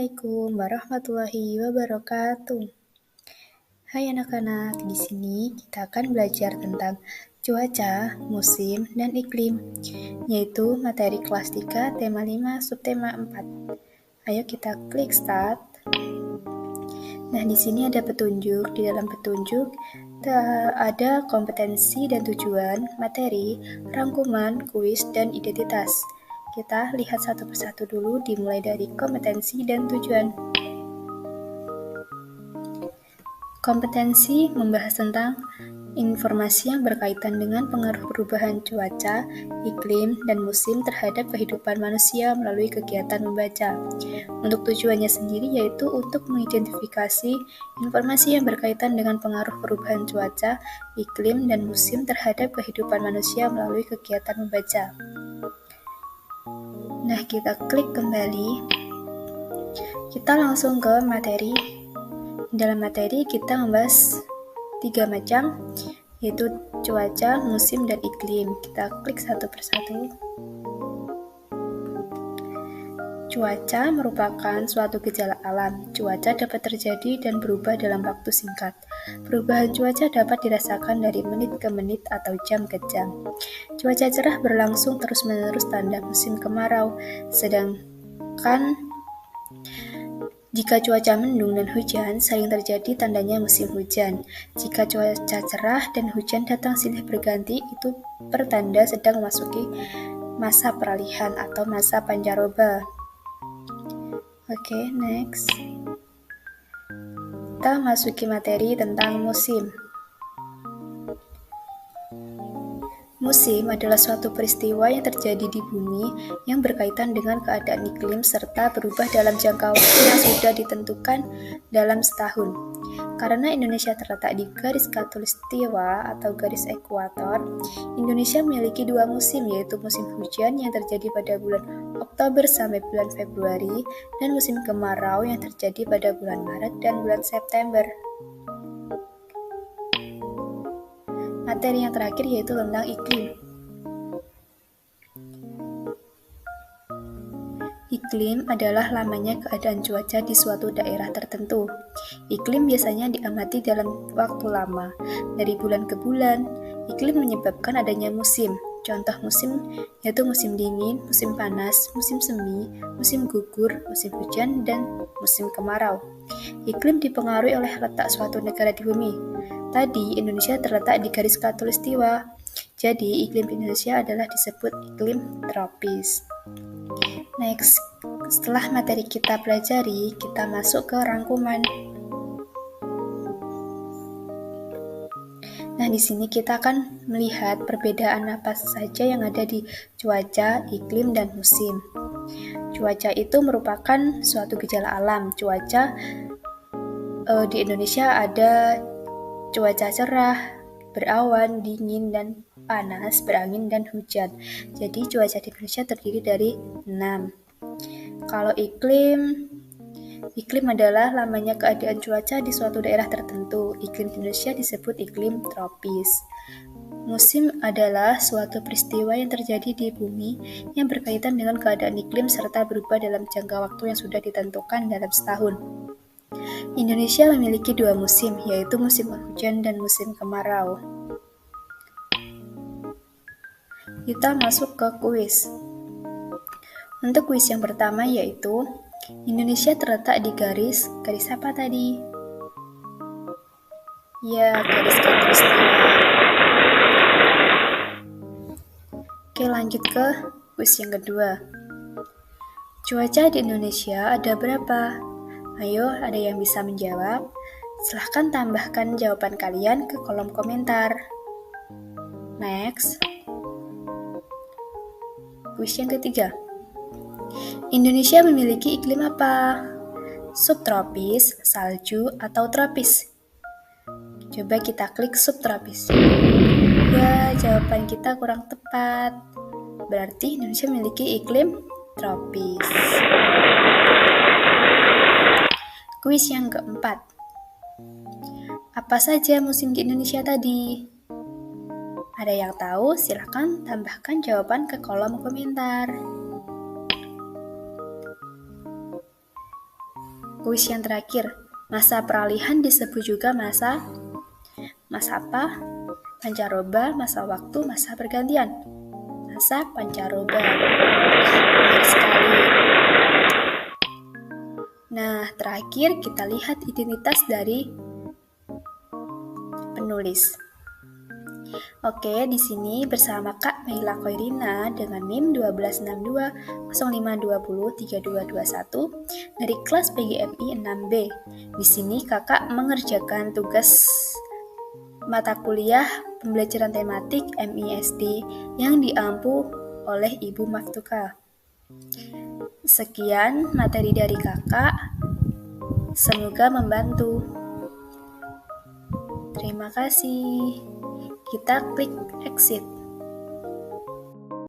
Assalamualaikum warahmatullahi wabarakatuh. Hai anak-anak, di sini kita akan belajar tentang cuaca, musim, dan iklim, yaitu materi kelas 3, tema 5, subtema 4. Ayo kita klik start. Nah, di sini ada petunjuk. Di dalam petunjuk ada kompetensi dan tujuan, materi, rangkuman, kuis, dan identitas. Kita lihat satu persatu dulu, dimulai dari kompetensi dan tujuan. Kompetensi membahas tentang informasi yang berkaitan dengan pengaruh perubahan cuaca, iklim, dan musim terhadap kehidupan manusia melalui kegiatan membaca. Untuk tujuannya sendiri yaitu untuk mengidentifikasi informasi yang berkaitan dengan pengaruh perubahan cuaca, iklim, dan musim terhadap kehidupan manusia melalui kegiatan membaca. Nah, kita klik kembali. Kita langsung ke materi. Dalam materi kita membahas 3 macam, yaitu cuaca, musim, dan iklim. Kita klik satu persatu. Cuaca merupakan suatu gejala alam. Cuaca dapat terjadi dan berubah dalam waktu singkat. Perubahan cuaca dapat dirasakan dari menit ke menit atau jam ke jam. Cuaca cerah berlangsung terus-menerus tanda musim kemarau, sedangkan jika cuaca mendung dan hujan, sering terjadi tandanya musim hujan. Jika cuaca cerah dan hujan datang silih berganti, itu pertanda sedang memasuki masa peralihan atau masa pancaroba. Oke, next. Kita masuki materi tentang musim. Musim adalah suatu peristiwa yang terjadi di bumi yang berkaitan dengan keadaan iklim serta berubah dalam jangka waktu yang sudah ditentukan dalam setahun. Karena Indonesia terletak di garis khatulistiwa atau garis ekuator, Indonesia memiliki 2 musim, yaitu musim hujan yang terjadi pada bulan Oktober sampai bulan Februari dan musim kemarau yang terjadi pada bulan Maret dan bulan September. Materi yang terakhir yaitu tentang iklim. Iklim adalah lamanya keadaan cuaca di suatu daerah tertentu. Iklim biasanya diamati dalam waktu lama, dari bulan ke bulan. Iklim menyebabkan adanya musim. Contoh musim yaitu musim dingin, musim panas, musim semi, musim gugur, musim hujan, dan musim kemarau. Iklim dipengaruhi oleh letak suatu negara di bumi. Tadi, Indonesia terletak di garis khatulistiwa. Jadi, iklim di Indonesia adalah disebut iklim tropis. Next, setelah materi kita pelajari, kita masuk ke rangkuman. Nah, di sini kita akan melihat perbedaan apa saja yang ada di cuaca, iklim, dan musim. Cuaca itu merupakan suatu gejala alam. Cuaca di Indonesia ada cuaca cerah, berawan, dingin, dan panas, berangin, dan hujan. Jadi cuaca di Indonesia terdiri dari 6. Kalau iklim adalah lamanya keadaan cuaca di suatu daerah tertentu. Iklim di Indonesia disebut iklim tropis. Musim adalah suatu peristiwa yang terjadi di bumi yang berkaitan dengan keadaan iklim serta berubah dalam jangka waktu yang sudah ditentukan dalam setahun. Indonesia memiliki 2 musim, yaitu musim penghujan dan musim kemarau. Kita masuk ke kuis. Untuk kuis yang pertama yaitu, Indonesia terletak di garis apa tadi? Ya, garis khatulistiwa. Oke, lanjut ke kuis yang kedua. Cuaca di Indonesia ada berapa? Ayo, ada yang bisa menjawab? Silahkan tambahkan jawaban kalian ke kolom komentar. Next. Kuis yang ketiga. Indonesia memiliki iklim apa? Subtropis, salju, atau tropis? Coba kita klik subtropis. Ya, jawaban kita kurang tepat. Berarti Indonesia memiliki iklim tropis. Kuis yang keempat. Apa saja musim di Indonesia tadi? Ada yang tahu? Silahkan tambahkan jawaban ke kolom komentar. Kuis yang terakhir, masa peralihan disebut juga masa apa? Pancaroba, masa waktu, masa pergantian. Masa pancaroba. Benar sekali. Nah, terakhir kita lihat identitas dari penulis. Oke, di sini bersama Kak Meila Koirina dengan NIM 126205203221 dari kelas PGMI 6B. Di sini Kakak mengerjakan tugas mata kuliah pembelajaran tematik MISD yang diampu oleh Ibu Maftuka. Sekian materi dari Kakak. Semoga membantu. Terima kasih. Kita klik exit.